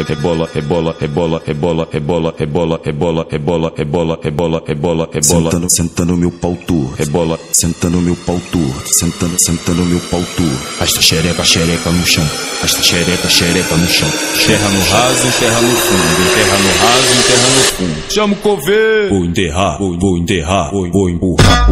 rebola, rebola, rebola, rebola, rebola, rebola, rebola, rebola, rebola, rebola, rebola, rebola. Senta no meu pau tu, rebola, senta no meu pau tu, senta no meu pau tu. Arrasta xereca, xereca no chão, arrasta xereca, xereca no chão. Enterra no raso, enterra no fundo, enterra no raso, enterra no fundo. Chama o coveiro. Vou enterrar, vou enterrar, vou empurrar,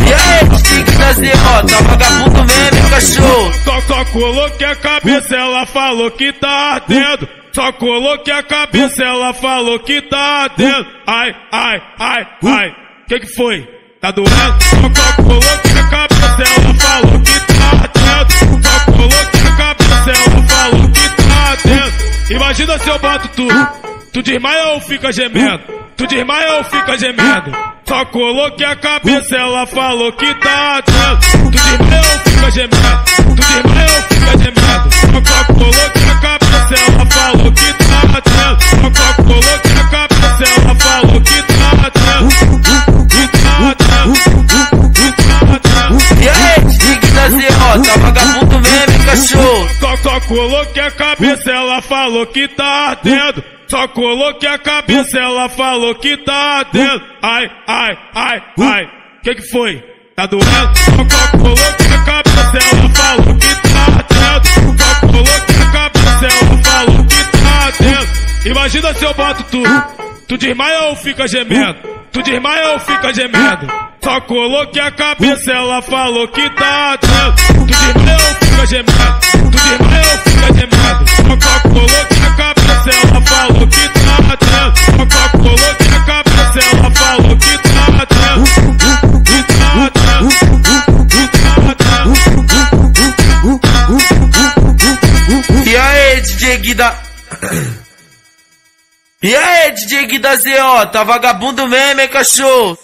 E aí, tique da derrota, vagabundo mesmo, cachorro. Só coloquei a cabeça, ela falou que tá ardendo. Só coloquei a cabeça, ela falou que tá ardendo. Ai, ai, ai, ai. Que foi? Tá doendo? Só coloquei a cabeça, ela falou que tá ardendo. Só coloquei a cabeça, ela falou que tá ardendo. Imagina se eu boto tu desmaia ou fica gemendo? Tu desmaia ou fica gemendo? Só coloquei a cabeça, ela falou que tá ardendo. Tu desmaia ou fica gemendo? Tu desmaia ou fica gemendo? Só coloquei a cabeça, ela falou que tá ardendo. Só coloquei a cabeça, ela falou que tá ardendo. E aí, tique da derrota, vagabundo mesmo, cachorro. Só coloquei a cabeça, ela falou que tá ardendo. Só coloquei a cabeça, ela falou que tá ardendo. Ai, ai, ai, ai. Que foi? Tá doendo? Só coloquei a cabeça, ela falou que tá ardendo. Só coloquei a cabeça, ela falou que tá ardendo. Imagina se eu boto tu desmaia ou fica gemendo? Tu desmaia ou fica gemendo? Só coloquei a cabeça, ela falou que tá ardendo. Tu desmaia ou fica gemendo? Tu desmaia ou fica gemendo? Só coloquei a cabeça, ela falou que tá ardendo. Só coloquei a cabeça, ela falou que tá ardendo. E aí, DJ Guida. E aí, DJ Guida Zeota, vagabundo mesmo, cachorro.